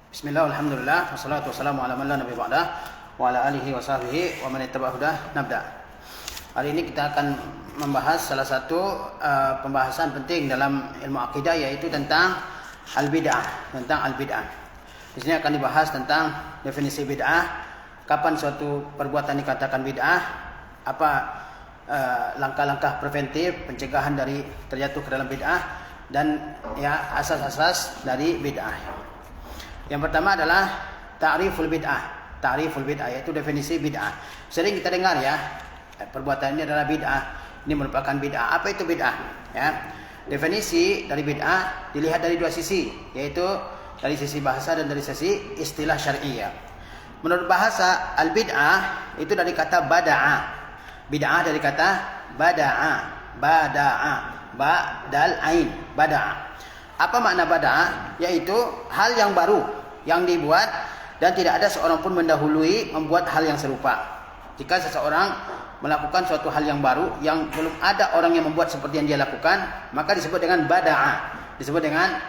Bismillah, alhamdulillah, wassalatu wassalamu ala man la nabiy ba'dah wa ala alihi wa sahbihi wa man ittaba'a hudah nabda. Hari ini kita akan membahas salah satu pembahasan penting dalam ilmu akidah, yaitu tentang al-bid'ah, Di sini akan dibahas tentang definisi bid'ah, kapan suatu perbuatan dikatakan bid'ah, apa langkah-langkah preventif pencegahan dari terjatuh ke dalam bid'ah, dan ya asas-asas dari bid'ah. Yang pertama adalah ta'riful bid'ah, yaitu definisi bid'ah. Sering kita dengar ya, perbuatan ini adalah bid'ah, ini merupakan bid'ah. Apa itu bid'ah? Ya. Definisi dari bid'ah dilihat dari dua sisi, yaitu dari sisi bahasa dan dari sisi istilah syar'iyyah. Menurut bahasa, al-bid'ah itu dari kata bada'a. Bid'ah dari kata bada'a. Badal ain, bada'a. Apa makna bada'a? Yaitu hal yang baru yang dibuat dan tidak ada seorang pun mendahului membuat hal yang serupa. Jika seseorang melakukan suatu hal yang baru yang belum ada orang yang membuat seperti yang dia lakukan, maka disebut dengan bada'a, disebut dengan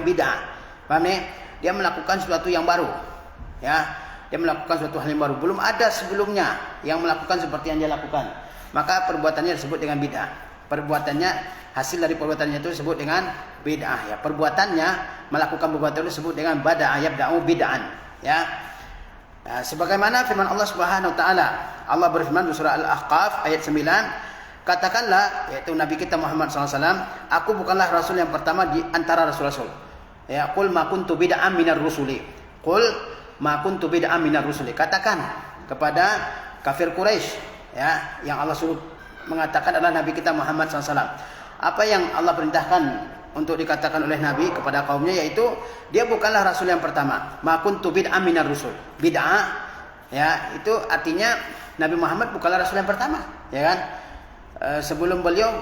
bid'ah. Paham nih? Dia melakukan sesuatu yang baru. Ya, dia melakukan suatu hal yang baru, belum ada sebelumnya yang melakukan seperti yang dia lakukan. Maka perbuatannya disebut dengan bid'ah. Hasil dari perbuatannya itu disebut dengan bid'ah, ya. Perbuatannya melakukan perbuatan itu disebut dengan bada'a yabda'u bid'an, ya. Sebagaimana firman Allah Subhanahu wa taala. Allah berfirman di surah Al-Ahqaf ayat 9, katakanlah, yaitu Nabi kita Muhammad SAW, aku bukanlah rasul yang pertama di antara rasul-rasul. Ya, qul ma kuntu bid'an minar rusuli. Qul ma kuntu bid'an minar rusuli. Katakan kepada kafir Quraisy, ya, yang Allah suruh mengatakan adalah Nabi kita Muhammad SAW. Apa yang Allah perintahkan untuk dikatakan oleh Nabi kepada kaumnya, yaitu dia bukanlah rasul yang pertama. Ma kuntu bid'an minar rusul. Bid'ah, ya, itu artinya Nabi Muhammad bukanlah rasul yang pertama, ya kan? Sebelum beliau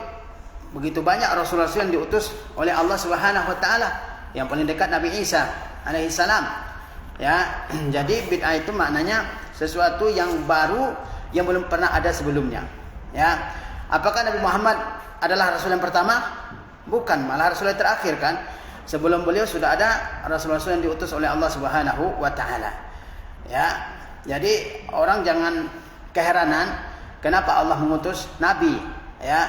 begitu banyak rasul-rasul yang diutus oleh Allah Subhanahu wa taala. Yang paling dekat Nabi Isa alaihi salam. Ya, jadi bid'ah itu maknanya sesuatu yang baru yang belum pernah ada sebelumnya. Ya. Apakah Nabi Muhammad adalah rasul yang pertama? Bukan, malah rasul yang terakhir kan. Sebelum beliau sudah ada rasul-rasul yang diutus oleh Allah Subhanahu wa taala. Ya. Jadi orang jangan keheranan kenapa Allah mengutus nabi, ya.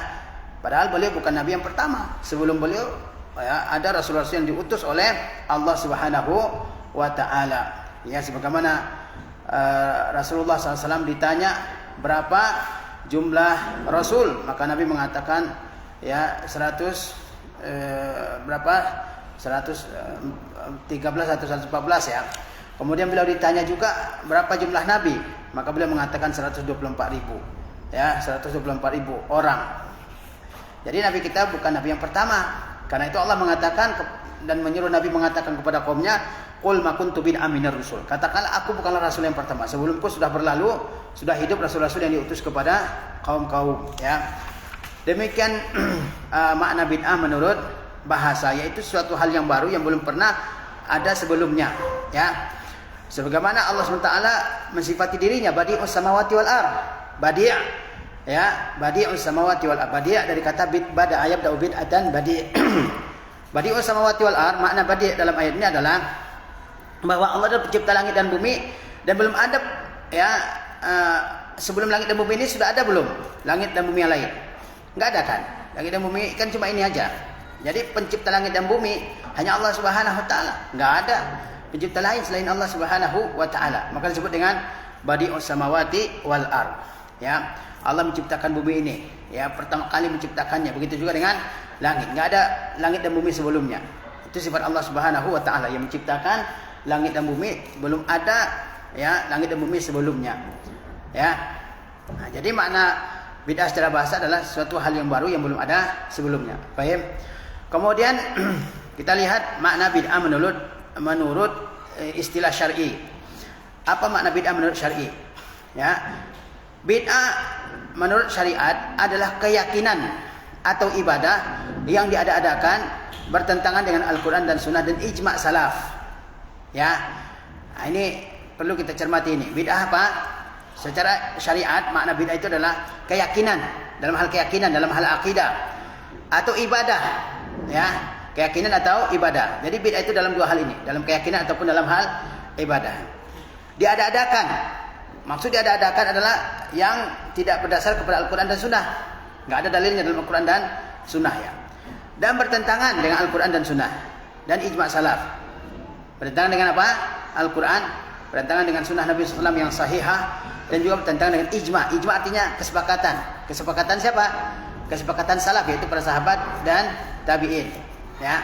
Padahal beliau bukan nabi yang pertama. Sebelum beliau, ya, ada rasul-rasul yang diutus oleh Allah Subhanahu wa taala. Ya, sebagaimana Rasulullah SAW ditanya berapa jumlah rasul, maka Nabi mengatakan, ya, 113 atau 114, ya. Kemudian beliau ditanya juga berapa jumlah nabi, maka beliau mengatakan 124.000, ya, 124.000 orang. Jadi nabi kita bukan nabi yang pertama. Karena itu Allah mengatakan dan menyuruh Nabi mengatakan kepada kaumnya, qul ma kuntu bid'an minar rusul. Katakanlah aku bukanlah rasul yang pertama. Sebelumku sudah berlalu, sudah hidup rasul-rasul yang diutus kepada kaum-kaum, ya. Demikian makna bid'ah menurut bahasa, yaitu suatu hal yang baru yang belum pernah ada sebelumnya, ya. Sebagaimana Allah SWT mensifati dirinya badi'us samawati wal ard. Badi', ya, badi'us samawati wal ard. Badi' dari kata bada'a yabda'u bid'atan badi'. Badi'us samawati wal ard, makna badi' dalam ayat ini adalah bahwa Allah adalah pencipta langit dan bumi, dan belum ada, ya, sebelum langit dan bumi ini sudah ada belum langit dan bumi yang lain? Enggak ada kan? Langit dan bumi kan cuma ini aja. Jadi pencipta langit dan bumi hanya Allah Subhanahu wa taala. Enggak ada pencipta lain selain Allah Subhanahu wa taala. Maka disebut dengan badi'us samawati wal ard. Ya, Allah menciptakan bumi ini, ya, pertama kali menciptakannya. Begitu juga dengan langit. Enggak ada langit dan bumi sebelumnya. Itu sifat Allah Subhanahu wa taala yang menciptakan langit dan bumi. Belum ada, ya, langit dan bumi sebelumnya. Ya. Nah, jadi makna bid'ah secara bahasa adalah suatu hal yang baru yang belum ada sebelumnya. Paham? Kemudian kita lihat makna bid'ah menurut istilah syar'i. Apa makna bid'ah menurut syar'i? Ya. Bid'ah menurut syariat adalah keyakinan atau ibadah yang diada-adakan bertentangan dengan Al-Quran dan Sunnah dan ijma' salaf. Ya. Nah, ini perlu kita cermati ini. Bid'ah apa? Secara syariat makna bid'ah itu adalah keyakinan, dalam hal akidah atau ibadah, ya, keyakinan atau ibadah. Jadi bid'ah itu dalam dua hal ini, dalam keyakinan ataupun dalam hal ibadah. Diada-adakan. Maksud diada-adakan adalah yang tidak berdasar kepada Al-Quran dan Sunnah. Enggak ada dalilnya dalam Al-Quran dan Sunnah ya. Dan bertentangan dengan Al-Quran dan Sunnah dan ijma' salaf. Bertentangan dengan apa? Al-Quran, bertentangan dengan Sunnah Nabi SAW yang sahihah, dan juga bertentangan dengan ijma'. Ijma' artinya kesepakatan. Kesepakatan siapa? Kesepakatan salaf, yaitu para sahabat dan tabi'in. Ya,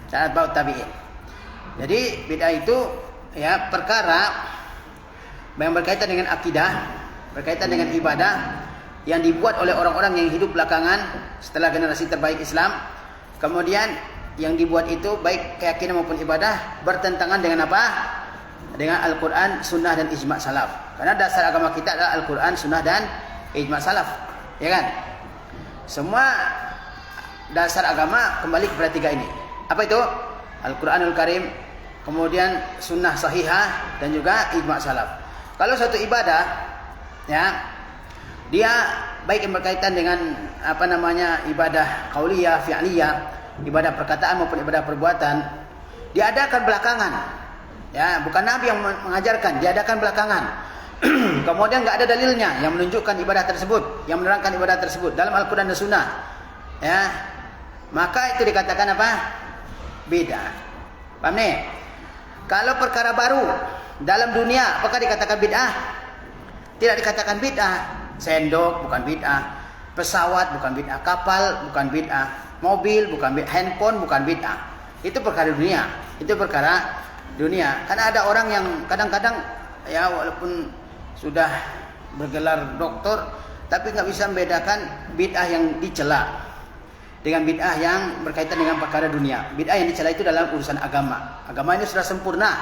sahabat tabi'in. Jadi bid'ah itu ya perkara yang berkaitan dengan akidah, berkaitan dengan ibadah yang dibuat oleh orang-orang yang hidup belakangan setelah generasi terbaik Islam. Kemudian yang dibuat itu baik keyakinan maupun ibadah bertentangan dengan apa? Dengan Al-Quran, Sunnah dan ijma' salaf. Karena dasar agama kita adalah Al-Quran, Sunnah dan ijma' salaf, ya kan? Semua dasar agama kembali kepada tiga ini. Apa itu? Al-Quranul Karim, kemudian Sunnah sahihah, dan juga ijma' salaf. Kalau suatu ibadah, ya, dia baik yang berkaitan dengan ibadah qauliyah, fi'liyah, ibadah perkataan maupun ibadah perbuatan, diadakan belakangan. Ya, bukan Nabi yang mengajarkan, diadakan belakangan. Kemudian enggak ada dalilnya yang menunjukkan ibadah tersebut, yang menerangkan ibadah tersebut dalam Al-Quran dan Sunnah. Ya. Maka itu dikatakan apa? Bid'ah. Paham nih? Kalau perkara baru dalam dunia, apakah dikatakan bid'ah? Tidak dikatakan bid'ah. Sendok bukan bid'ah, pesawat bukan bid'ah, kapal bukan bid'ah, mobil bukan bid'ah, handphone bukan bid'ah. Itu perkara dunia. Itu perkara dunia. Karena ada orang yang kadang-kadang ya walaupun sudah bergelar doktor tapi nggak bisa membedakan bid'ah yang dicela dengan bid'ah yang berkaitan dengan perkara dunia. Bid'ah yang dicela itu dalam urusan agama. Agama ini sudah sempurna.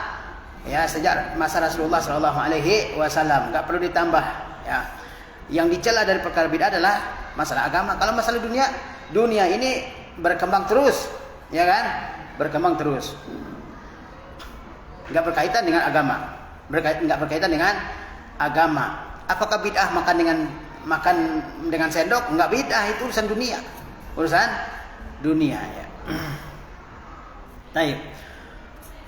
Ya, sejak masa Rasulullah SAW, nggak perlu ditambah. Ya, yang dicela dari perkara bid'ah adalah masalah agama. Kalau masalah dunia, dunia ini berkembang terus, ya kan? Berkembang terus. Nggak berkaitan dengan agama, nggak berkaitan dengan agama. Apakah bid'ah makan dengan sendok? Nggak bid'ah, itu urusan dunia, ya. Baik.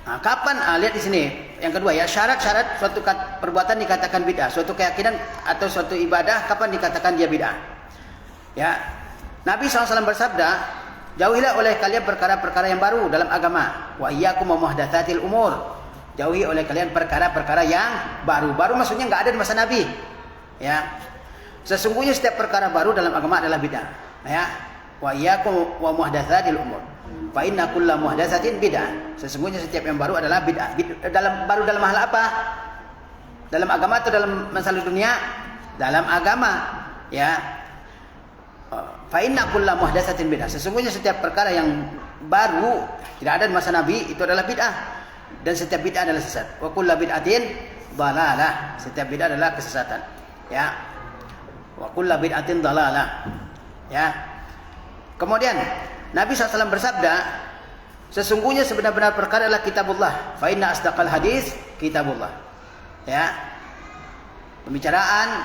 Nah, kapan? Lihat di sini. Yang kedua ya, syarat-syarat suatu perbuatan dikatakan bid'ah, suatu keyakinan atau suatu ibadah kapan dikatakan dia bid'ah? Ya, Nabi SAW bersabda, jauhilah oleh kalian perkara-perkara yang baru dalam agama. Wa iyyakum wa muhdatsatil umur. Jauhi oleh kalian perkara-perkara yang baru. Baru maksudnya enggak ada di masa Nabi. Ya. Sesungguhnya setiap perkara baru dalam agama adalah bid'ah. Ya. Wa iyyakum wa muhdatsatil umur. Fa inna kulla muhdatsatin bid'ah. Sesungguhnya setiap yang baru adalah bid'ah. Baru dalam hal apa? Dalam agama atau dalam masalah dunia? Dalam agama. Ya. Fa inna kulla muhdatsatin bid'ah. Sesungguhnya setiap perkara yang baru tidak ada di masa Nabi itu adalah bid'ah. Dan setiap bid'ah adalah sesat. Wa kullu bid'atin dhalalah. Setiap bid'ah adalah kesesatan. Ya. Wa kullu bid'atin dhalalah. Ya. Kemudian Nabi SAW bersabda, sesungguhnya sebenar-benar perkara adalah kitabullah. Fa inna asdaqal hadis kitabullah. Ya. Pembicaraan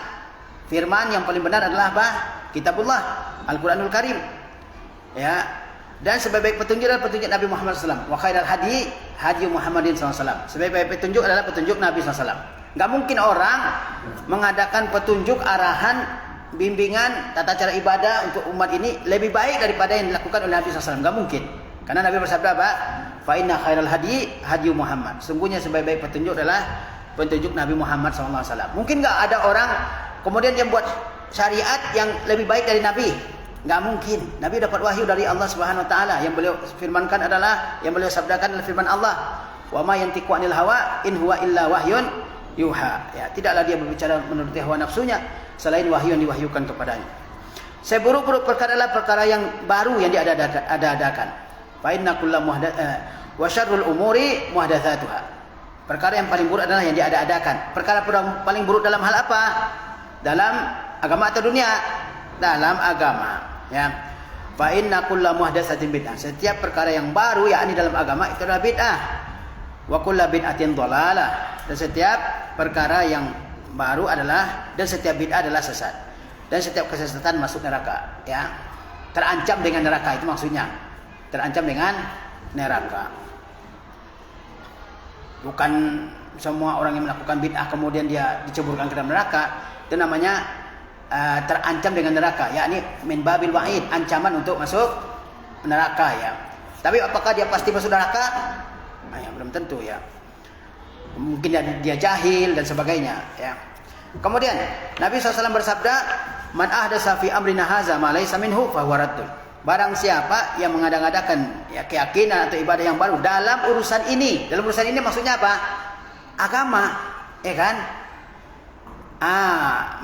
firman yang paling benar adalah apa? Kitabullah, Al-Quranul Karim. Ya. Dan sebaik-baik petunjuk adalah petunjuk Nabi Muhammad SAW. Wa khairal hadi Muhammadin SAW. Sebaik-baik petunjuk adalah petunjuk Nabi SAW. Enggak mungkin orang mengadakan petunjuk, arahan, bimbingan, tata cara ibadah untuk umat ini lebih baik daripada yang dilakukan oleh Nabi SAW. Enggak mungkin. Karena Nabi bersabda apa? Fa inna khairal hadi Muhammad. Sungguhnya sebaik-baik petunjuk adalah petunjuk Nabi Muhammad SAW. Mungkin enggak ada orang kemudian yang buat syariat yang lebih baik dari Nabi? Enggak mungkin. Nabi dapat wahyu dari Allah Subhanahu wa taala. Yang beliau firmankan adalah, yang beliau sabdakan adalah firman Allah. Wa ma yantiqu 'anil hawa in huwa illa wahyun yuha. Ya, tidaklah dia berbicara menurut hawa nafsunya selain wahyu yang diwahyukan kepadanya. Seburuk-buruk perkara adalah perkara yang baru yang diada-adakan. Fa inna kullu wa syarrul umuri muhdatsatuha. Perkara yang paling buruk adalah yang diada-adakan. Perkara paling buruk dalam hal apa? Dalam agama atau dunia? Dalam agama. Ya. Fa inna kullu muhdatsatin bid'ah. Setiap perkara yang baru yakni dalam agama itu adalah bid'ah. Wa kullu bid'atin dhalalah. Dan setiap perkara yang baru adalah, dan setiap bid'ah adalah sesat. Dan setiap kesesatan masuk neraka, ya. Terancam dengan neraka, itu maksudnya. terancam dengan neraka. Bukan semua orang yang melakukan bid'ah kemudian dia diceburkan ke dalam neraka, itu namanya terancam dengan neraka, yakni min babil wa'id, ancaman untuk masuk neraka ya. Tapi apakah dia pasti masuk neraka? Nah, ya, belum tentu ya. Mungkin dia jahil dan sebagainya ya. Kemudian Nabi SAW bersabda, man ahdatsa fi amrina hadza ma laysa minhu fa huwa raddun. Barang siapa yang mengada-ngadakan ya keyakinan atau ibadah yang baru dalam urusan ini. Dalam urusan ini maksudnya apa? Agama, ya kan?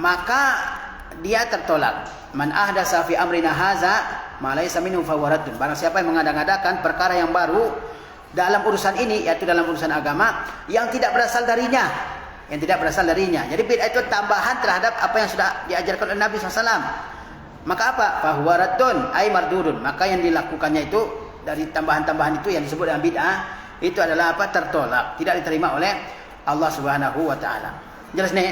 Maka dia tertolak. Man ahdatsa fi amrina hadza ma laysa minhu fa huwa raddun. Barang siapa yang mengada-ngadakan perkara yang baru dalam urusan ini, yaitu dalam urusan agama yang tidak berasal darinya, Jadi bid'ah itu tambahan terhadap apa yang sudah diajarkan oleh Nabi SAW. Maka apa? Fahuwa raddun ay mardudun. Maka yang dilakukannya itu dari tambahan-tambahan itu yang disebut dengan bid'ah itu adalah apa? Tertolak, tidak diterima oleh Allah Subhanahu wa taala. Jelas nih?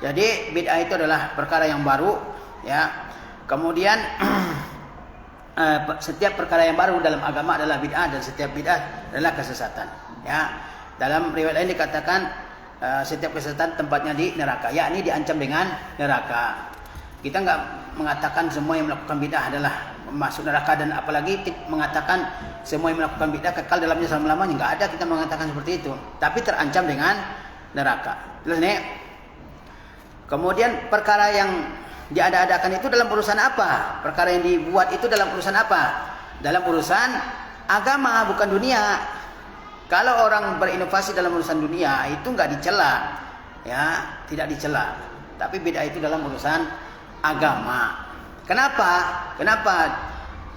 Jadi bid'ah itu adalah perkara yang baru ya. Kemudian setiap perkara yang baru dalam agama adalah bid'ah, dan setiap bid'ah adalah kesesatan ya. Dalam riwayat lain dikatakan setiap kesesatan tempatnya di neraka, yakni diancam dengan neraka. Kita enggak mengatakan semua yang melakukan bid'ah adalah masuk neraka, dan apalagi mengatakan semua yang melakukan bid'ah kekal dalamnya selama-lamanya. Enggak ada kita mengatakan seperti itu, tapi terancam dengan neraka. Jelas nih? Kemudian perkara yang diada-adakan itu dalam urusan apa? Perkara yang dibuat itu dalam urusan apa? Dalam urusan agama, bukan dunia. Kalau orang berinovasi dalam urusan dunia itu enggak dicela, ya, tidak dicela. Tapi bid'ah itu dalam urusan agama. Kenapa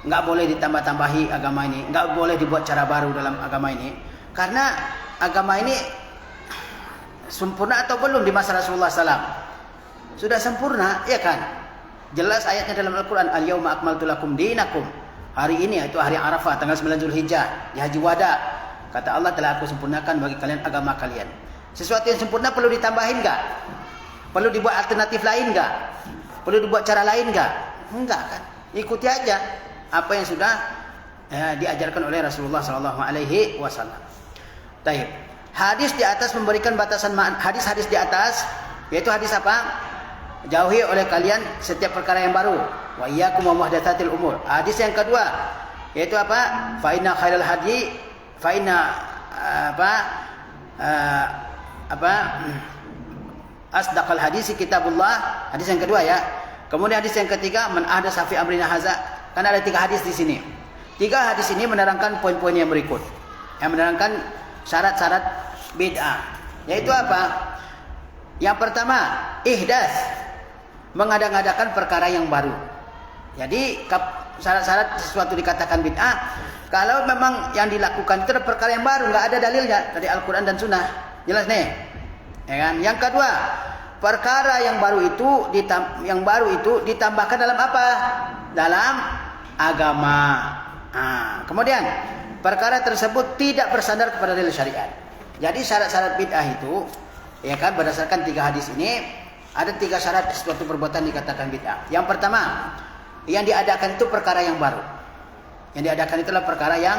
enggak boleh ditambah-tambahi agama ini? Enggak boleh dibuat cara baru dalam agama ini? Karena agama ini sempurna atau belum di masa Rasulullah SAW? Sudah sempurna, ya kan? Jelas ayatnya dalam Al-Quran, al-yawma akmaltu lakum dinakum. Hari ini, yaitu hari Arafah, tanggal 9 Zulhijjah, di Haji Wada, kata Allah, telah aku sempurnakan bagi kalian agama kalian. Sesuatu yang sempurna perlu ditambahin enggak? Perlu dibuat alternatif lain enggak? Perlu dibuat cara lain enggak? Enggak kan? Ikuti aja apa yang sudah diajarkan oleh Rasulullah SAW. Taib. Hadis di atas memberikan batasan hadis-hadis di atas, yaitu hadis apa? Jauhi oleh kalian setiap perkara yang baru. Wa iyyakum wa muhdatsatil umur. Hadis yang kedua yaitu apa? Fa inna khairal hadi fa inna asdaqal hadisi kitabullah. Hadis yang kedua ya. Kemudian hadis yang ketiga, man ahdatsa fi amrina hadza. Kan ada 3 hadis di sini. 3 hadis ini menerangkan poin-poin yang berikut. Yang menerangkan syarat-syarat bid'ah. Yaitu apa? Yang pertama, ihdas, mengada-ngadakan perkara yang baru. Jadi syarat-syarat sesuatu dikatakan bid'ah kalau memang yang dilakukan itu adalah perkara yang baru, enggak ada dalilnya dari Al-Quran dan Sunnah. Jelas nih? Ya kan? Yang kedua, perkara yang baru itu ditambahkan dalam apa? Dalam agama. Kemudian perkara tersebut tidak bersandar kepada dalil syariat. Jadi syarat-syarat bid'ah itu, ya kan, berdasarkan 3 hadis ini ada 3 syarat suatu perbuatan dikatakan bid'ah. Yang pertama, yang diadakan itu perkara yang baru. Yang diadakan itulah perkara yang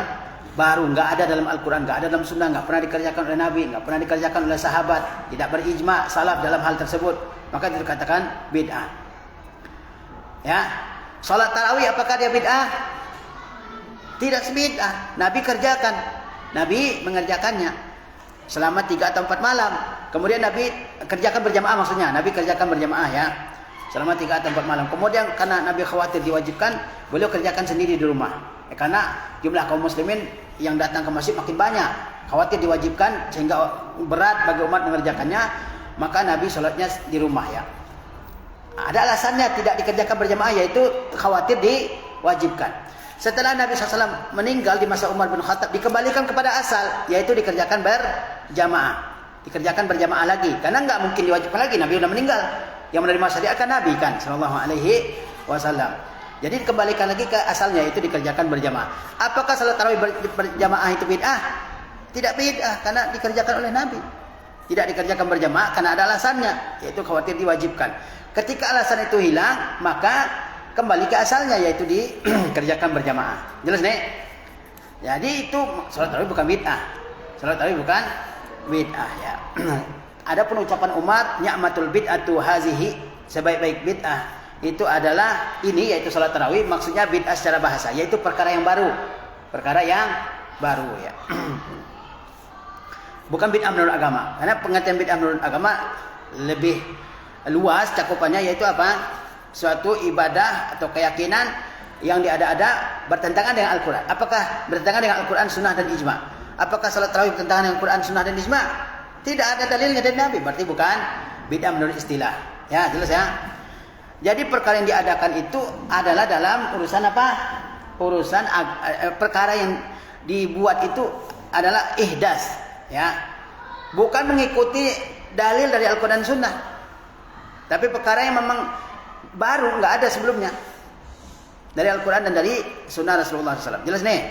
baru, enggak ada dalam Al-Quran, enggak ada dalam Sunnah, enggak pernah dikerjakan oleh Nabi, enggak pernah dikerjakan oleh sahabat, tidak berijma salaf dalam hal tersebut, maka itu dikatakan bid'ah. Ya, salat tarawih apakah dia bid'ah? Tidak bid'ah. Nabi kerjakan, Nabi mengerjakannya selama 3 atau 4 malam. Kemudian Nabi kerjakan berjamaah, maksudnya Nabi kerjakan berjamaah ya, selama 3 atau 4 malam. Kemudian karena Nabi khawatir diwajibkan, beliau kerjakan sendiri di rumah. Karena jumlah kaum muslimin yang datang ke masjid makin banyak, khawatir diwajibkan sehingga berat bagi umat mengerjakannya, maka Nabi sholatnya di rumah ya. Ada alasannya tidak dikerjakan berjamaah, yaitu khawatir diwajibkan. Setelah Nabi SAW meninggal di masa Umar bin Khattab, dikembalikan kepada asal, yaitu dikerjakan berjamaah. Dikerjakan berjamaah lagi, karena enggak mungkin diwajibkan lagi, Nabi sudah meninggal. Yang menerima syariat kan Nabi kan sallallahu alaihi wasallam. Jadi dikembalikan lagi ke asalnya, itu dikerjakan berjamaah. Apakah salat tarawih berjamaah itu bid'ah? Tidak bid'ah, karena dikerjakan oleh Nabi. Tidak dikerjakan berjamaah karena ada alasannya, yaitu khawatir diwajibkan. Ketika alasan itu hilang, maka kembali ke asalnya, yaitu dikerjakan berjamaah. Jelas nih? Jadi itu salat tarawih bukan bid'ah. Salat tarawih bukan bid'ah ya. Adapun ucapan Umar, ni'matul bid'atu hazihi, sebaik-baik bid'ah itu adalah ini, yaitu salat tarawih, maksudnya bid'ah secara bahasa, yaitu perkara yang baru. Perkara yang baru ya. Bukan bid'ah menurut agama. Karena pengertian bid'ah menurut agama lebih luas cakupannya, yaitu apa? Suatu ibadah atau keyakinan yang diada-ada bertentangan dengan Al-Quran. Apakah bertentangan dengan Al-Quran, Sunnah dan Ijma'? Apakah salat tarawih bertentangan dengan Al-Quran, Sunnah dan Ijma'? Tidak ada dalilnya dari Nabi. Berarti bukan bid'ah menurut istilah. Ya, jelas ya. Jadi perkara yang diadakan itu adalah dalam urusan apa? Urusan perkara yang dibuat itu adalah ihdas, ya. Bukan mengikuti dalil dari Al-Quran dan Sunnah. Tapi perkara yang memang baru, nggak ada sebelumnya dari Al-Quran dan dari Sunnah Rasulullah SAW. Jelas nih.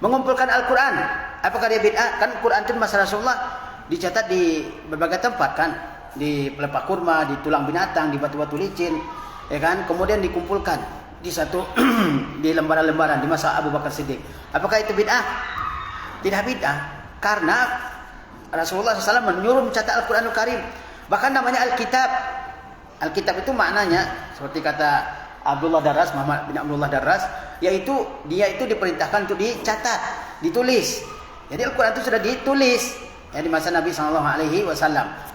Mengumpulkan Al-Quran, apakah dia bid'ah? Kan Quran itu masa Rasulullah dicatat di berbagai tempat kan, di pelepah kurma, di tulang binatang, di batu-batu licin, ya kan? Kemudian dikumpulkan di satu di lembaran-lembaran di masa Abu Bakar Siddiq. Apakah itu bid'ah? Tidak bid'ah, karena Rasulullah SAW menyuruh mencatat Al-Quranul Karim. Bahkan namanya Alkitab. Alkitab itu maknanya seperti kata Abdullah Darras, Muhammad bin Abdullah Darras, yaitu dia itu diperintahkan untuk dicatat, ditulis. Jadi Al-Quran itu sudah ditulis ya di masa Nabi SAW.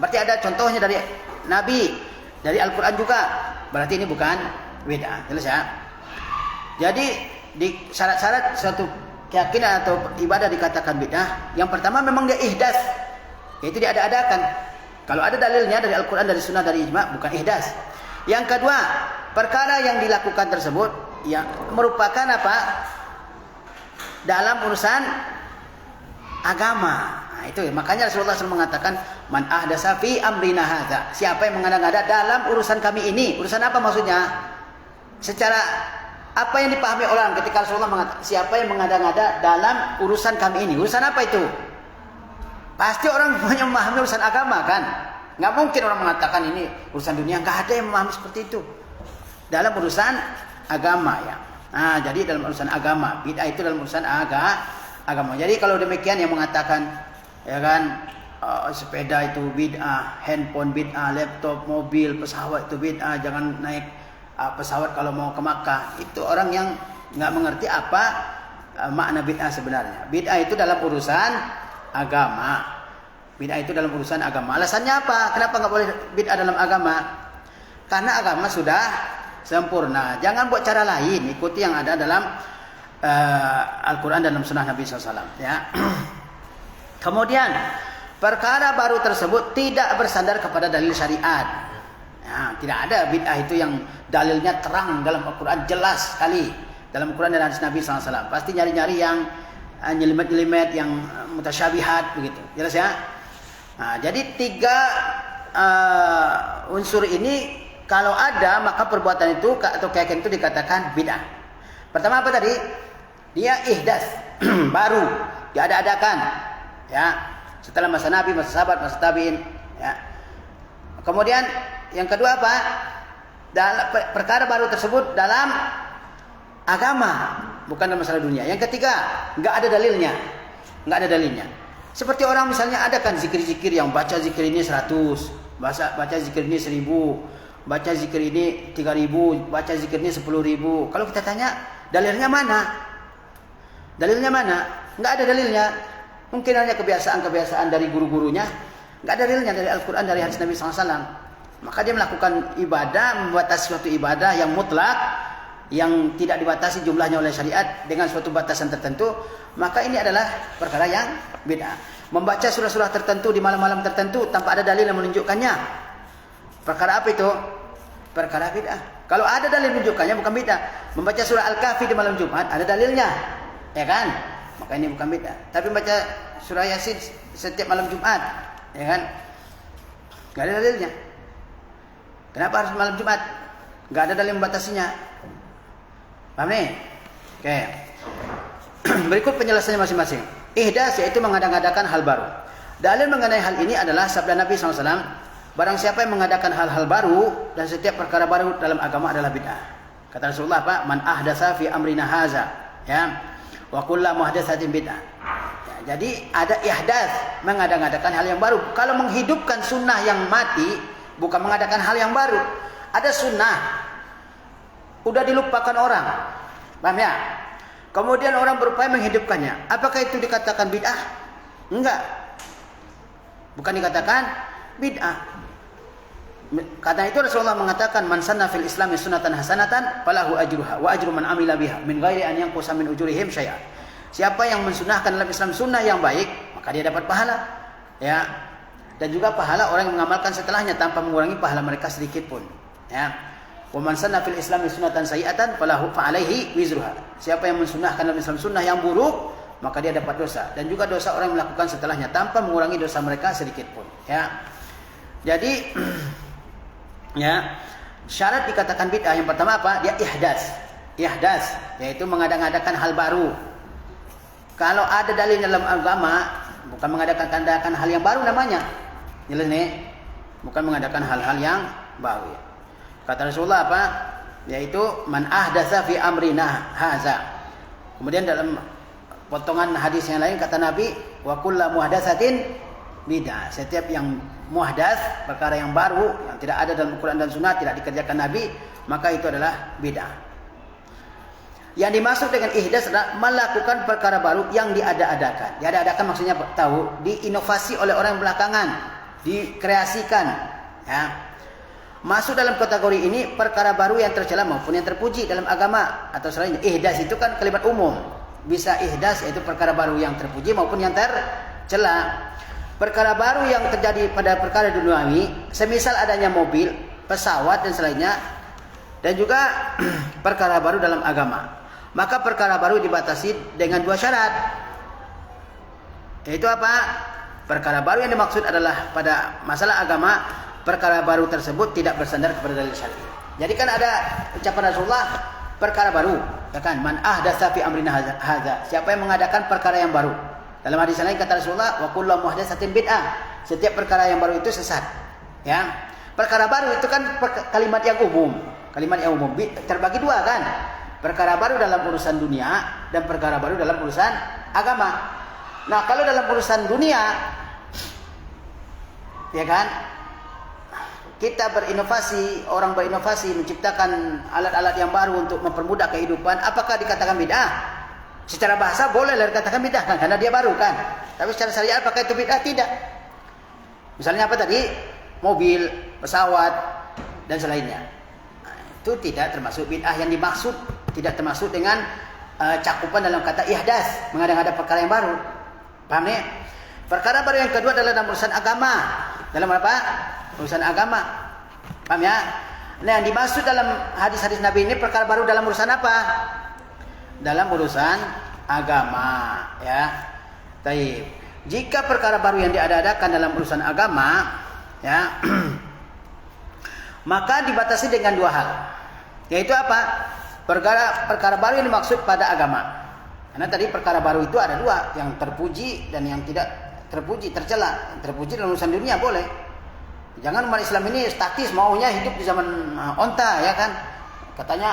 Berarti ada contohnya dari Nabi, dari Al-Quran juga. Berarti ini bukan bid'ah. Jelas ya. Jadi di syarat-syarat suatu keyakinan atau ibadah dikatakan bid'ah, yang pertama memang dia ihdas, yaitu diada-adakan. Kalau ada dalilnya dari Al-Quran, dari Sunnah, dari Ijma', bukan ihdas. Yang kedua, perkara yang dilakukan tersebut yang merupakan apa? Dalam urusan agama. Nah, itu makanya Rasulullah SAW mengatakan, man ahdasa fi amrina hadza. Siapa yang mengada-ngada dalam urusan kami ini? Urusan apa maksudnya? Secara apa yang dipahami orang ketika Rasulullah mengatakan, siapa yang mengada-ngada dalam urusan kami ini? Urusan apa itu? Pasti orang banyak memahami urusan agama kan. Nggak mungkin orang mengatakan ini urusan dunia. Nggak ada yang memahami seperti itu. Dalam urusan agama ya. Nah, jadi dalam urusan agama. Bid'ah itu dalam urusan agama. Jadi kalau demikian yang mengatakan ya kan, sepeda itu bid'ah, handphone bid'ah, laptop, mobil, pesawat itu bid'ah, jangan naik pesawat kalau mau ke Makkah. Itu orang yang nggak mengerti apa makna bid'ah sebenarnya. Bid'ah itu dalam urusan agama. Bid'ah itu dalam urusan agama. Alasannya apa? Kenapa nggak boleh bid'ah dalam agama? Karena agama sudah sempurna. Jangan buat cara lain. Ikuti yang ada dalam Al-Quran dan dalam Sunnah Nabi SAW. Ya. Kemudian perkara baru tersebut tidak bersandar kepada dalil syariat. Ya, tidak ada bid'ah itu yang dalilnya terang dalam Al-Quran, jelas sekali dalam Al-Quran dan hadis Nabi SAW. Pasti nyari-nyari yang nyelimet-nyelimet, yang mutasyabihat begitu. Jelas ya? Nah, jadi tiga unsur ini kalau ada, maka perbuatan itu atau keyakinan itu dikatakan bid'ah. Pertama apa tadi? Dia ihdas, baru, diada-adakan. Ya, setelah masa Nabi, masa sahabat, masa tabi'in. Ya. Kemudian yang kedua apa? Dalam perkara baru tersebut dalam agama, bukan dalam masalah dunia. Yang ketiga, nggak ada dalilnya. Nggak ada dalilnya. Seperti orang misalnya ada kan zikir-zikir yang baca zikir ini 100, baca zikir ini 1000, baca zikir ini 3000, baca zikir ini 10.000. Kalau kita tanya, dalilnya mana? Dalilnya mana? Nggak ada dalilnya. Mungkin hanya kebiasaan-kebiasaan dari guru-gurunya. Nggak ada dalilnya dari Al-Quran, dari hadis Nabi SAW. Maka dia melakukan ibadah, membatasi suatu ibadah yang mutlak, yang tidak dibatasi jumlahnya oleh syariat dengan suatu batasan tertentu. Maka ini adalah perkara yang bid'ah. Membaca surah-surah tertentu di malam-malam tertentu tanpa ada dalil yang menunjukkannya. Perkara apa itu? Perkara bid'ah. Kalau ada dalil menunjukkannya bukan bid'ah. Membaca surah Al-Kahfi di malam Jumat ada dalilnya. Ya kan? Maka ini bukan bid'ah. Tapi baca surah Yasin setiap malam Jumat, ya kan? Enggak ada dalilnya. Kenapa harus malam Jumat? Enggak ada dalil membatasinya. Paham nih? Oke. Berikut penjelasannya masing-masing. Ihdas yaitu mengada-ngadakan hal baru. Dalil mengenai hal ini adalah sabda Nabi SAW. Barang siapa yang mengadakan hal-hal baru dan setiap perkara baru dalam agama adalah bid'ah. Kata Rasulullah apa? Man ahdatsa fi amrina haza, ya. Wa kullu muhdatsatin bid'ah. Ya, jadi ada ihdats, mengadakan hal yang baru. Kalau menghidupkan sunnah yang mati, bukan mengadakan hal yang baru. Ada sunnah udah dilupakan orang. Paham ya? Kemudian orang berupaya menghidupkannya. Apakah itu dikatakan bid'ah? Enggak. Bukan dikatakan bid'ah. Karena itu Rasulullah mengatakan man sanna fil Islami sunnatan hasanatan falahu ajruha wa ajru man amila biha min ghairi an yanqusa min ujurihim syai'a. Siapa yang mensunahkan dalam Islam sunnah yang baik, maka dia dapat pahala. Ya. Dan juga pahala orang yang mengamalkan setelahnya tanpa mengurangi pahala mereka sedikit pun. Ya. Wa man sanna fil Islami sunnatan sayyi'atan falahu fa alaihi wizruha. Siapa yang mensunahkan dalam Islam sunnah yang buruk, maka dia dapat dosa, dan juga dosa orang yang melakukan setelahnya tanpa mengurangi dosa mereka sedikit pun. Ya. Jadi ya, syarat dikatakan bid'ah yang pertama apa? Dia ihdas. Ihdas yaitu mengadakan hal baru. Kalau ada dalil dalam agama, bukan mengadakan hal yang baru namanya. Jelas nih? Bukan mengadakan hal-hal yang baru. Kata Rasulullah apa? Yaitu man ahdatsa fi amrina haza. Kemudian dalam potongan hadis yang lain kata Nabi, wa kullu muhdatsatin bid'ah. Setiap yang muhdats, perkara yang baru yang tidak ada dalam Al-Qur'an dan Sunnah, tidak dikerjakan Nabi, maka itu adalah bid'ah. Yang dimaksud dengan ihdas adalah melakukan perkara baru yang diada-adakan. Diada-adakan maksudnya tahu, diinovasi oleh orang belakangan, dikreasikan, ya. Masuk dalam kategori ini perkara baru yang tercela maupun yang terpuji dalam agama atau selainnya. Ihdas itu kan kalimat umum. Bisa ihdas yaitu perkara baru yang terpuji maupun yang tercela. Perkara baru yang terjadi pada perkara duniawi, semisal adanya mobil, pesawat dan selainnya, dan juga perkara baru dalam agama. Maka perkara baru dibatasi dengan dua syarat. Yaitu apa? Perkara baru yang dimaksud adalah pada masalah agama, perkara baru tersebut tidak bersandar kepada dalil syar'i. Jadi kan ada ucapan Rasulullah, perkara baru, ya kan? Man ahdatsa fi amrina hadza. Siapa yang mengadakan perkara yang baru? Dalam hadis lain kata Rasulullah, wa kullu muhdatsatin bid'ah. Setiap perkara yang baru itu sesat. Ya. Perkara baru itu kan kalimat yang umum. Kalimat yang umum terbagi dua kan? Perkara baru dalam urusan dunia dan perkara baru dalam urusan agama. Nah, kalau dalam urusan dunia, ya kan? Kita berinovasi, orang berinovasi menciptakan alat-alat yang baru untuk mempermudah kehidupan, apakah dikatakan bid'ah? Secara bahasa boleh lah dikatakan bid'ah kan, karena dia baru kan. Tapi secara syariat apakah itu bid'ah? Tidak. Misalnya apa tadi? Mobil, pesawat dan selainnya. Nah, itu tidak termasuk bid'ah yang dimaksud, tidak termasuk dengan cakupan dalam kata ihdas, mengada-ngada perkara yang baru. Paham nih? Perkara baru yang kedua adalah dalam urusan agama. Dalam apa? Urusan agama. Paham ya? Nah, yang dimaksud dalam hadis-hadis Nabi ini perkara baru dalam urusan apa? Dalam urusan agama, ya. Baik. Jika perkara baru yang diada-adakan dalam urusan agama, ya, maka dibatasi dengan dua hal. Yaitu apa? Perkara baru yang dimaksud pada agama. Karena tadi perkara baru itu ada dua, yang terpuji dan yang tidak terpuji, tercela. Yang terpuji dalam urusan dunia boleh. Jangan umat Islam ini statis, maunya hidup di zaman onta, ya kan? Katanya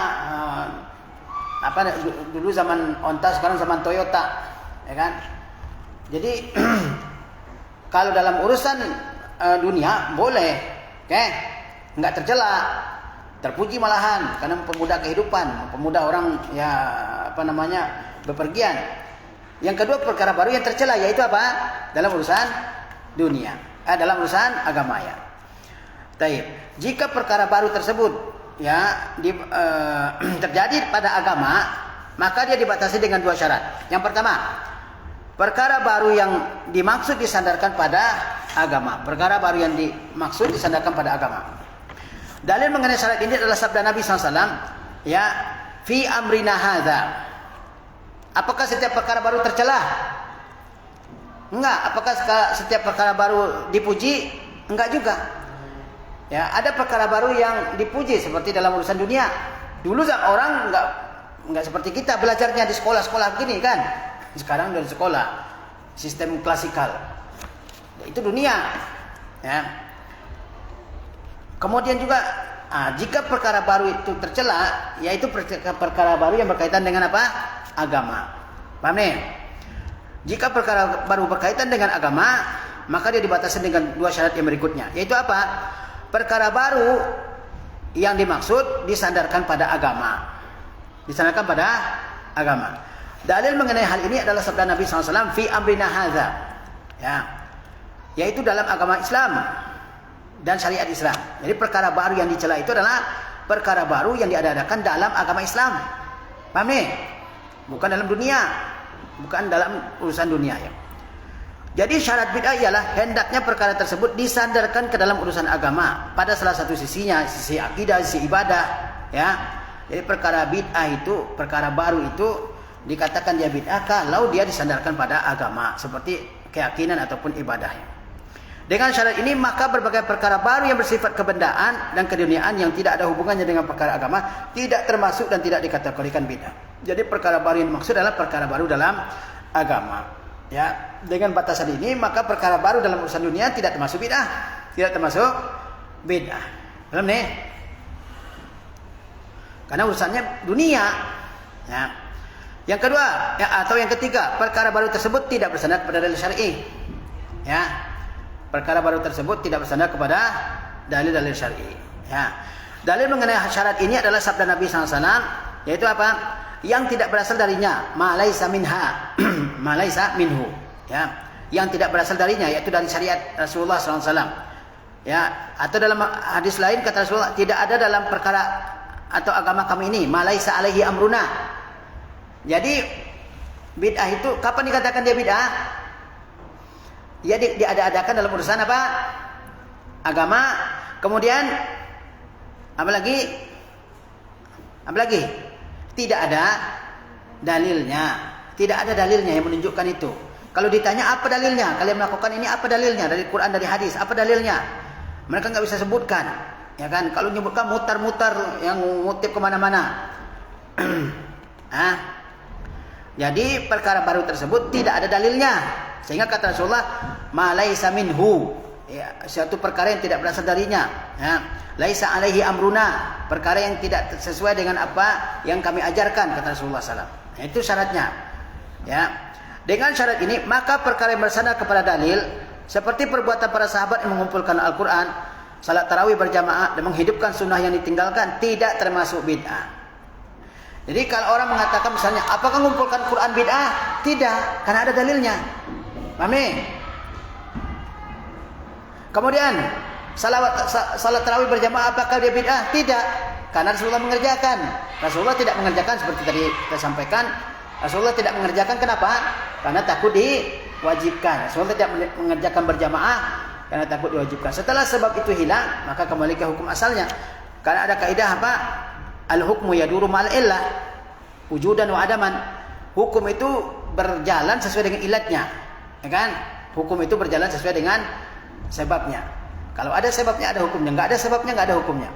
dulu zaman onta, sekarang zaman Toyota, ya kan? Jadi kalau dalam urusan dunia boleh, oke? Enggak tercela, terpuji malahan karena mempermudah kehidupan, mempermudah orang bepergian. Yang kedua perkara baru yang tercela yaitu apa? Dalam urusan dunia, dalam urusan agama ya. Taib. Jika perkara baru tersebut terjadi pada agama, maka dia dibatasi dengan dua syarat. Yang pertama, perkara baru yang dimaksud disandarkan pada agama. Perkara baru yang dimaksud disandarkan pada agama. Dalil mengenai syarat ini adalah sabda Nabi SAW, ya, fi amrina hadza. Apakah setiap perkara baru tercela? Enggak. Apakah setiap perkara baru dipuji? Enggak juga. Ya, ada perkara baru yang dipuji seperti dalam urusan dunia. Dulu orang enggak seperti kita belajarnya di sekolah-sekolah begini kan. Sekarang dari sekolah sistem klasikal. Itu dunia. Ya. Kemudian juga Jika perkara baru itu tercela, yaitu perkara baru yang berkaitan dengan apa? Agama. Paham nih? Jika perkara baru berkaitan dengan agama, maka dia dibatasi dengan 2 syarat yang berikutnya. Yaitu apa? Perkara baru yang dimaksud disandarkan pada agama. Disandarkan pada agama. Dalil mengenai hal ini adalah sabda Nabi SAW, fi amrina hadza. Ya. Yaitu dalam agama Islam dan syariat Islam. Jadi perkara baru yang dicela itu adalah perkara baru yang diadakan dalam agama Islam. Paham nih? Bukan dalam dunia. Bukan dalam urusan dunia ya. Jadi syarat bid'ah ialah hendaknya perkara tersebut disandarkan ke dalam urusan agama pada salah satu sisinya, sisi akidah, sisi ibadah, ya. Jadi perkara bid'ah itu, perkara baru itu dikatakan dia bid'ah kalau dia disandarkan pada agama seperti keyakinan ataupun ibadahnya. Dengan syarat ini maka berbagai perkara baru yang bersifat kebendaan dan keduniaan yang tidak ada hubungannya dengan perkara agama tidak termasuk dan tidak dikategorikan bid'ah. Jadi perkara baru yang dimaksud adalah perkara baru dalam agama. Ya, dengan batasan ini maka perkara baru dalam urusan dunia tidak termasuk bid'ah, tidak termasuk bid'ah. Paham nih? Karena urusannya dunia. Ya. Yang kedua, ya, atau yang ketiga, perkara baru tersebut tidak bersandar pada dalil syar'i. Ya. Perkara baru tersebut tidak bersandar kepada dalil-dalil syar'i. Ya. Dalil mengenai syarat ini adalah sabda Nabi SAW, yaitu apa? Yang tidak berasal darinya, ma laisa minha, ma laisa minhu. Ya. Yang tidak berasal darinya, yaitu dari syariat Rasulullah SAW. Ya. Atau dalam hadis lain kata Rasulullah, tidak ada dalam perkara atau agama kami ini, ma laisa alaihi amruna. Jadi bid'ah itu kapan dikatakan dia bid'ah? Ya diada-adakan dalam urusan apa? Agama. Kemudian apa lagi? Apa lagi? Tidak ada dalilnya. Tidak ada dalilnya yang menunjukkan itu. Kalau ditanya apa dalilnya? Kalian melakukan ini apa dalilnya? Dari Quran, dari hadis, apa dalilnya? Mereka nggak bisa sebutkan. Ya kan? Kalau menyebutkan mutar-mutar yang ngutip kemana-mana. Jadi perkara baru tersebut tidak ada dalilnya. Sehingga kata Rasulullah, ma laisa minhu, ya, suatu perkara yang tidak berasal darinya, ya. Laisa alaihi amruna, perkara yang tidak sesuai dengan apa yang kami ajarkan, kata Rasulullah SAW. Nah, itu syaratnya. Ya. Dengan syarat ini, maka perkara yang bersandar kepada dalil, seperti perbuatan para sahabat yang mengumpulkan Al-Quran, salat tarawih berjamaah dan menghidupkan sunnah yang ditinggalkan, tidak termasuk bid'ah. Jadi kalau orang mengatakan misalnya, apakah mengumpulkan Quran bid'ah? Tidak, karena ada dalilnya. Paham? Kemudian salat tarawih berjamaah apakah dia bid'ah? Tidak, karena Rasulullah mengerjakan. Rasulullah tidak mengerjakan seperti tadi kita sampaikan. Rasulullah tidak mengerjakan kenapa? Karena takut diwajibkan. Rasulullah tidak mengerjakan berjamaah karena takut diwajibkan. Setelah sebab itu hilang, maka kembali ke hukum asalnya. Karena ada kaidah apa? Al-hukmu yaduru ma'al illah, wujudan wa adaman. Hukum itu berjalan sesuai dengan ilatnya. Ya kan? Hukum itu berjalan sesuai dengan sebabnya. Kalau ada sebabnya ada hukumnya, enggak ada sebabnya enggak ada hukumnya.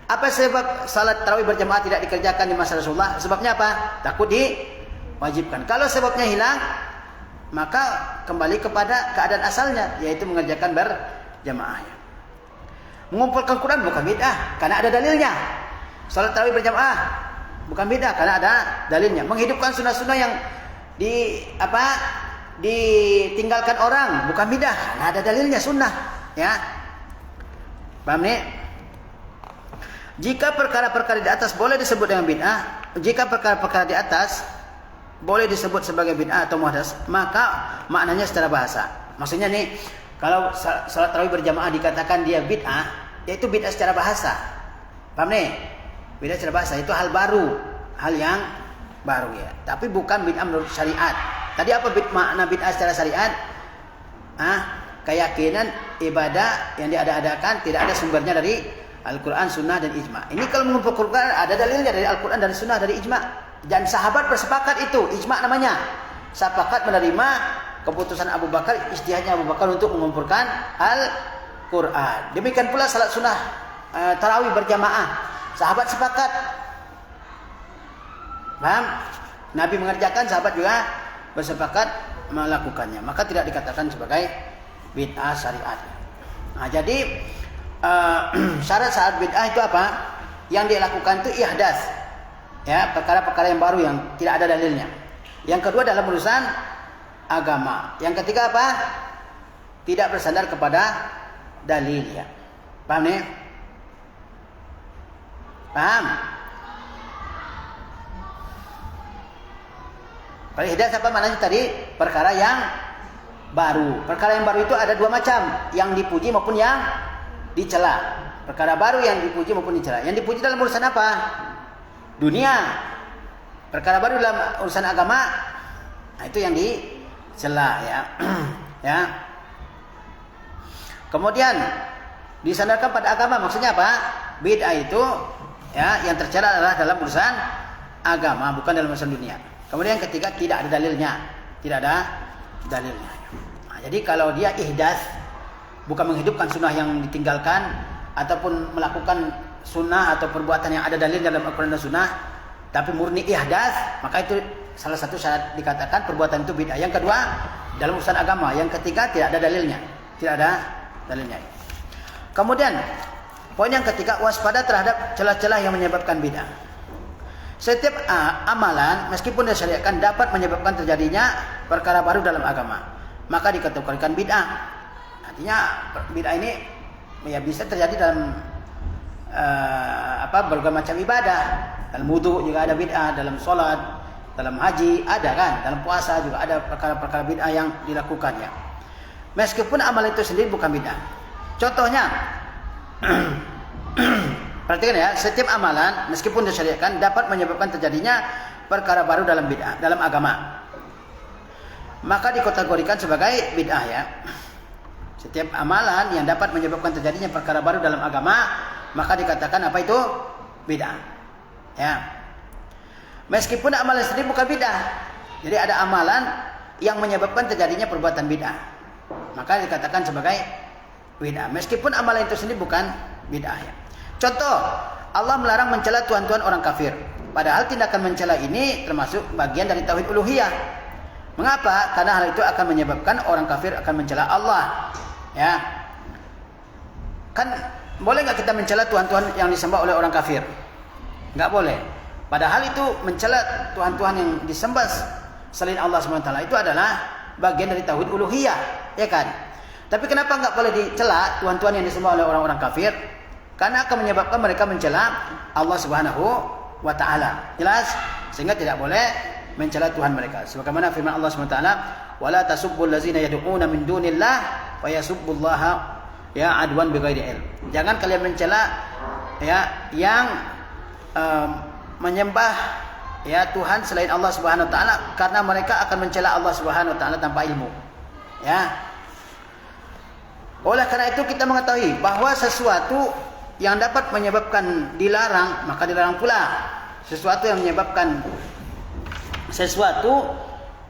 Apa sebab salat tarawih berjamaah tidak dikerjakan di masa Rasulullah? Sebabnya apa? Takut diwajibkan. Kalau sebabnya hilang, maka kembali kepada keadaan asalnya, yaitu mengerjakan berjamaah. Mengumpulkan Quran bukan bid'ah, karena ada dalilnya. Salat tarawih berjamaah bukan bid'ah, karena ada dalilnya. Menghidupkan sunnah-sunnah yang ditinggalkan orang bukan bid'ah, karena ada dalilnya sunnah. Ya, paham nih? Jika perkara-perkara di atas boleh disebut dengan bid'ah, jika perkara-perkara di atas boleh disebut sebagai bid'ah atau muhdas, maka maknanya secara bahasa. Maksudnya nih, kalau salat tarawih berjamaah dikatakan dia bid'ah, yaitu bid'ah secara bahasa. Paham nih? Bid'ah secara bahasa itu hal baru, hal yang baru ya. Tapi bukan bid'ah menurut syariat. Tadi apa makna bid'ah secara syariat? Keyakinan ibadah yang diada-adakan tidak ada sumbernya dari Al-Quran, Sunnah dan Ijma. Ini kalau mengumpul Quran ada dalilnya dari Al-Quran, dari Sunnah, dari Ijma. Dan sahabat bersepakat itu, Ijma namanya. Sepakat menerima keputusan Abu Bakar, ijtihadnya Abu Bakar untuk mengumpulkan Al-Quran. Demikian pula salat sunnah tarawih berjamaah. Sahabat sepakat. Paham? Nabi mengerjakan, sahabat juga bersepakat melakukannya. Maka tidak dikatakan sebagai bid'ah syariat. Nah, jadi syarat bid'ah itu apa? Yang dilakukan itu ihdas, ya, perkara-perkara yang baru yang tidak ada dalilnya. Yang kedua dalam urusan agama. Yang ketiga apa? Tidak bersandar kepada dalil, ya. Paham nih? Paham? Kalau ihdas apa maknanya tadi? Perkara yang baru. Perkara yang baru itu ada dua macam, yang dipuji maupun yang dicela. Perkara baru yang dipuji maupun dicela. Yang dipuji dalam urusan apa? Dunia. Perkara baru dalam urusan agama, nah itu yang dicela, ya. Ya. Kemudian disandarkan pada agama, maksudnya apa? Bid'ah itu, ya, yang tercela adalah dalam urusan agama, bukan dalam urusan dunia. Kemudian yang ketiga tidak ada dalilnya, tidak ada dalilnya. Nah, jadi kalau dia ihdas, bukan menghidupkan sunnah yang ditinggalkan ataupun melakukan sunnah atau perbuatan yang ada dalil dalam Al-Quran dan Sunnah, tapi murni ihdas, maka itu salah satu syarat dikatakan perbuatan itu bid'ah. Yang kedua dalam urusan agama, yang ketiga tidak ada dalilnya, tidak ada dalilnya. Kemudian poin yang ketiga, waspada terhadap celah-celah yang menyebabkan bid'ah. Setiap amalan meskipun disyariatkan dapat menyebabkan terjadinya perkara baru dalam agama, maka dikategorikan bid'ah. Artinya bid'ah ini ya bisa terjadi dalam berbagai macam ibadah. Dalam wudu juga ada bid'ah, dalam sholat, dalam haji ada kan, dalam puasa juga ada perkara-perkara bid'ah yang dilakukan, ya. Meskipun amalan itu sendiri bukan bid'ah. Contohnya perhatikan, ya, setiap amalan meskipun disyariatkan dapat menyebabkan terjadinya perkara baru dalam bid'ah, dalam agama, maka dikategorikan sebagai bid'ah, ya. Setiap amalan yang dapat menyebabkan terjadinya perkara baru dalam agama, maka dikatakan apa itu? Bid'ah, ya. Meskipun amalan sendiri bukan bid'ah. Jadi ada amalan yang menyebabkan terjadinya perbuatan bid'ah, maka dikatakan sebagai bid'ah. Meskipun amalan itu sendiri bukan bid'ah, ya. Contoh, Allah melarang mencela tuhan-tuhan orang kafir. Padahal tindakan mencela ini termasuk bagian dari tauhid uluhiyah. Mengapa? Karena hal itu akan menyebabkan orang kafir akan mencela Allah, ya. Kan boleh nggak kita mencela tuhan-tuhan yang disembah oleh orang kafir? Nggak boleh. Padahal itu mencela tuhan-tuhan yang disembah selain Allah SWT itu adalah bagian dari tauhid uluhiyah, ya kan? Tapi kenapa nggak boleh dicela tuhan-tuhan yang disembah oleh orang-orang kafir? Karena akan menyebabkan mereka mencela Allah Subhanahu wa taala. Jelas? Sehingga tidak boleh mencela Tuhan mereka. Sebagaimana firman Allah SWT, "Wala tasubbul ladzina yad'una min dunillah fa yasubbullaha ya adwan bighairi ilm." Jangan kalian mencela, ya, yang menyembah, ya, Tuhan selain Allah Subhanahu wa taala, karena mereka akan mencela Allah Subhanahu wa taala tanpa ilmu, ya. Oleh karena itu kita mengetahui bahwa sesuatu yang dapat menyebabkan dilarang, maka dilarang pula. Sesuatu yang menyebabkan sesuatu,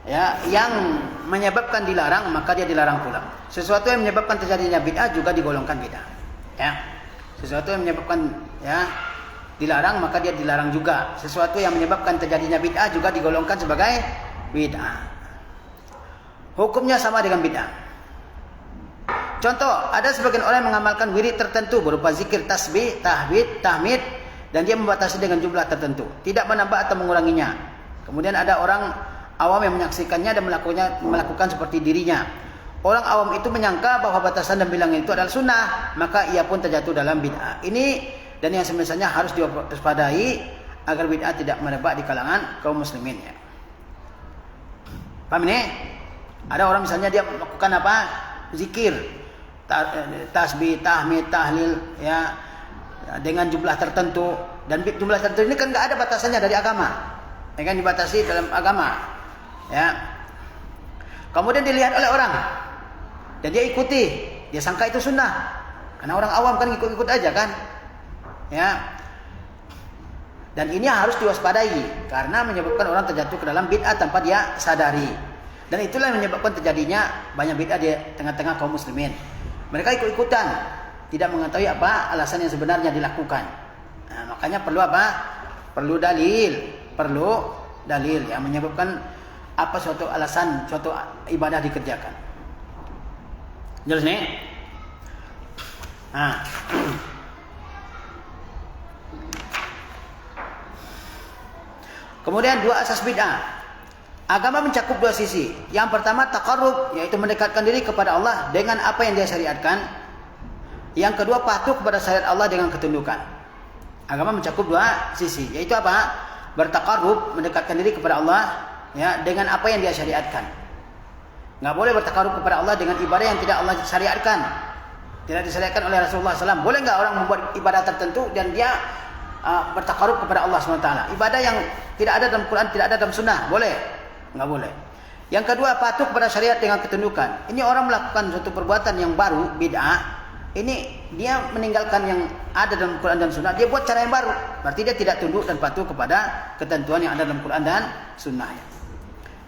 ya, yang menyebabkan dilarang, maka dia dilarang pula. Sesuatu yang menyebabkan terjadinya bid'ah juga digolongkan bid'ah, ya. Sesuatu yang menyebabkan, ya, dilarang, maka dia dilarang juga. Sesuatu yang menyebabkan terjadinya bid'ah juga digolongkan sebagai bid'ah. Hukumnya sama dengan bid'ah. Contoh, ada sebagian orang yang mengamalkan wirid tertentu berupa zikir, tasbih, tahmid, dan dia membatasi dengan jumlah tertentu, tidak menambah atau menguranginya. Kemudian ada orang awam yang menyaksikannya dan melakukan seperti dirinya. Orang awam itu menyangka bahwa batasan dan bilangan itu adalah sunnah, maka ia pun terjatuh dalam bid'ah. Ini dan yang semisalnya harus diwaspadai agar bid'ah tidak merebak di kalangan kaum muslimin, ya. Paham ini? Ada orang misalnya dia melakukan apa? Zikir, tasbih, tahmid, tahlil, ya, dengan jumlah tertentu, dan jumlah tertentu ini kan nggak ada batasannya dari agama, ya kan, dibatasi dalam agama, ya. Kemudian dilihat oleh orang dan dia ikuti, dia sangka itu sunnah, karena orang awam kan ikut-ikut aja kan, ya. Dan ini harus diwaspadai karena menyebabkan orang terjatuh ke dalam bid'ah tanpa dia sadari. Dan itulah yang menyebabkan terjadinya banyak bid'ah di tengah-tengah kaum muslimin. Mereka ikut-ikutan, tidak mengetahui apa alasan yang sebenarnya dilakukan. Nah, makanya perlu apa? Perlu dalil yang menyebabkan apa suatu alasan, suatu ibadah dikerjakan. Jelas nih? Nah. Kemudian dua asas bid'ah. Agama mencakup dua sisi. Yang pertama taqarrub, yaitu mendekatkan diri kepada Allah dengan apa yang Dia syariatkan. Yang kedua patuh kepada syariat Allah dengan ketundukan. Agama mencakup dua sisi, yaitu apa? Bertaqarrub, mendekatkan diri kepada Allah ya dengan apa yang Dia syariatkan. Enggak boleh bertaqarrub kepada Allah dengan ibadah yang tidak Allah syariatkan. Tidak disyariatkan oleh Rasulullah SAW. Boleh enggak orang membuat ibadah tertentu dan dia bertaqarrub kepada Allah SWT? Ibadah yang tidak ada dalam Quran, tidak ada dalam Sunnah, boleh? Enggak boleh. Yang kedua, patuh kepada syariat dengan ketundukan. Ini orang melakukan suatu perbuatan yang baru, bid'ah. Ini dia meninggalkan yang ada dalam Quran dan Sunnah, dia buat cara yang baru. Berarti dia tidak tunduk dan patuh kepada ketentuan yang ada dalam Quran dan Sunnah.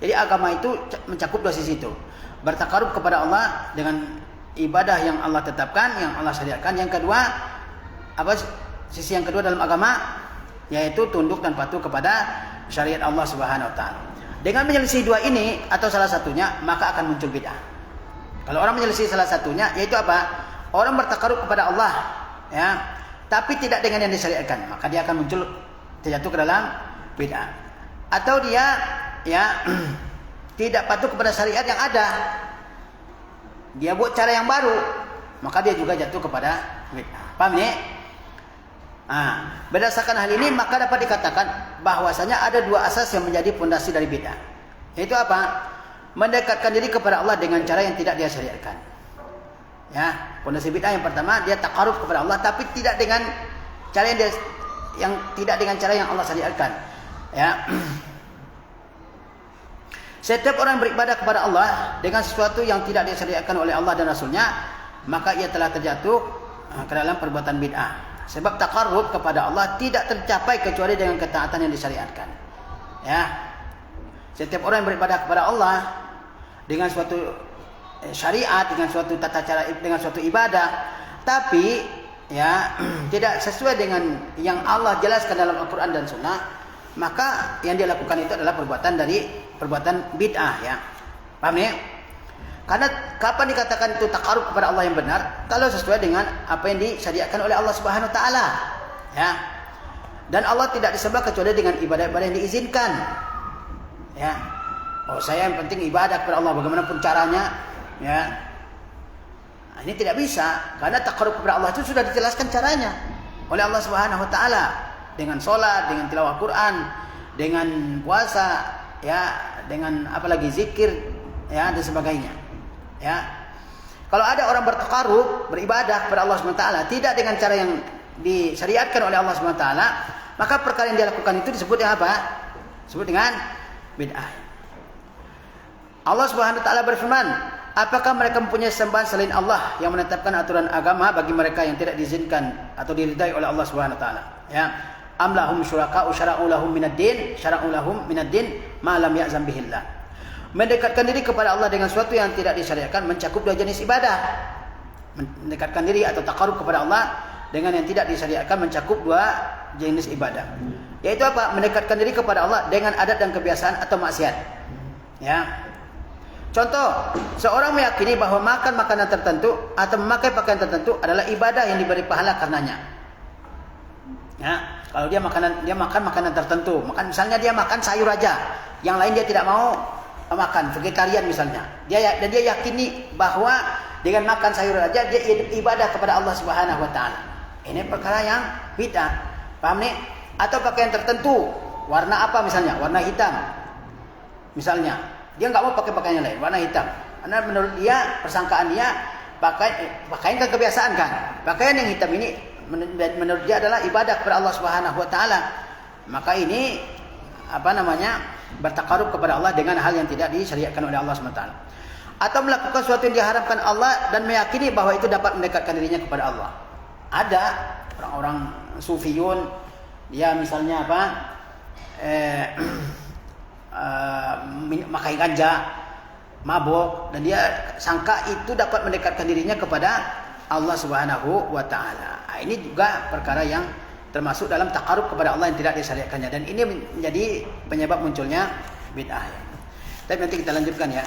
Jadi agama itu mencakup dua sisi itu. Bertaqarrub kepada Allah dengan ibadah yang Allah tetapkan, yang Allah syariatkan. Yang kedua, sisi yang kedua dalam agama, yaitu tunduk dan patuh kepada syariat Allah Subhanahu wa taala. Dengan menyelisih dua ini atau salah satunya, maka akan muncul bid'ah. Kalau orang menyelisih salah satunya, yaitu apa? Orang bertaqarrub kepada Allah, ya, tapi tidak dengan yang disyariatkan, maka dia akan muncul terjatuh ke dalam bid'ah. Atau dia ya tidak patuh kepada syariat yang ada. Dia buat cara yang baru, maka dia juga jatuh kepada bid'ah. Paham ni? Berdasarkan hal ini maka dapat dikatakan bahwasanya ada dua asas yang menjadi fondasi dari bid'ah. Yaitu apa? Mendekatkan diri kepada Allah dengan cara yang tidak Dia syariatkan. Ya, fondasi bid'ah yang pertama, dia taqarrub kepada Allah tapi tidak dengan cara yang tidak dengan cara yang Allah syariatkan. Ya. Setiap orang beribadah kepada Allah dengan sesuatu yang tidak disyariatkan oleh Allah dan Rasulnya, maka ia telah terjatuh ke dalam perbuatan bid'ah. Sebab taqarrub kepada Allah tidak tercapai kecuali dengan ketaatan yang disyariatkan. Ya. Setiap orang yang beribadah kepada Allah dengan suatu syariat, dengan suatu tata cara, dengan suatu ibadah, tapi ya tidak sesuai dengan yang Allah jelaskan dalam Al-Quran dan Sunnah, maka yang dia lakukan itu adalah perbuatan bid'ah, ya. Paham ya? Karena kapan dikatakan itu taqarrub kepada Allah yang benar? Kalau sesuai dengan apa yang disyariatkan oleh Allah Subhanahu wa taala. Ya. Dan Allah tidak disembah kecuali dengan ibadah-ibadah yang diizinkan. Ya. Oh, saya yang penting ibadah kepada Allah bagaimanapun caranya, ya. Nah, ini tidak bisa karena taqarrub kepada Allah itu sudah dijelaskan caranya oleh Allah Subhanahu wa taala dengan salat, dengan tilawah Quran, dengan puasa, ya, dengan apalagi zikir, ya, dan sebagainya. Ya. Kalau ada orang bertaqarrub, beribadah kepada Allah SWT tidak dengan cara yang disyariatkan oleh Allah SWT, maka perkara yang dia lakukan itu disebut dengan apa? Disebut dengan bid'ah. Allah Subhanahu wa taala berfirman, apakah mereka mempunyai sembahan selain Allah yang menetapkan aturan agama bagi mereka yang tidak diizinkan atau diridai oleh Allah Subhanahu wa taala? Ya. Am lahum syuraka'u syara'u lahum minad-din ma lam ya'zam bihillah. Mendekatkan diri kepada Allah dengan sesuatu yang tidak disyariatkan mencakup dua jenis ibadah. Mendekatkan diri atau taqarrub kepada Allah dengan yang tidak disyariatkan mencakup dua jenis ibadah. Yaitu apa? Mendekatkan diri kepada Allah dengan adat dan kebiasaan atau maksiat. Ya. Contoh, seorang meyakini bahwa makan makanan tertentu atau memakai pakaian tertentu adalah ibadah yang diberi pahala karenanya. Ya, kalau dia makan makanan tertentu, misalnya dia makan sayur aja, yang lain dia tidak mau makan, vegetarian misalnya. Dia yakini bahwa dengan makan sayur aja dia ibadah kepada Allah Subhanahu wa taala. Ini perkara yang bid'ah. Paham nih? Atau pakaian tertentu, warna apa misalnya? Warna hitam. Misalnya, dia enggak mau pakai pakaian yang lain, warna hitam. Karena menurut dia, persangkaan dia, pakaian kan kebiasaan kan. Pakaian yang hitam ini menurut dia adalah ibadah kepada Allah Subhanahu wa taala. Maka ini bertaqarrub kepada Allah dengan hal yang tidak disyariatkan oleh Allah SWT. Atau melakukan sesuatu yang diharamkan Allah dan meyakini bahwa itu dapat mendekatkan dirinya kepada Allah. Ada orang-orang sufiyun, dia misalnya makai ganja, mabuk, dan dia sangka itu dapat mendekatkan dirinya kepada Allah Subhanahu wa taala. Ini juga perkara yang termasuk dalam taqarrub kepada Allah yang tidak disyariatkannya, dan ini menjadi penyebab munculnya bid'ah. Tapi nanti kita lanjutkan ya.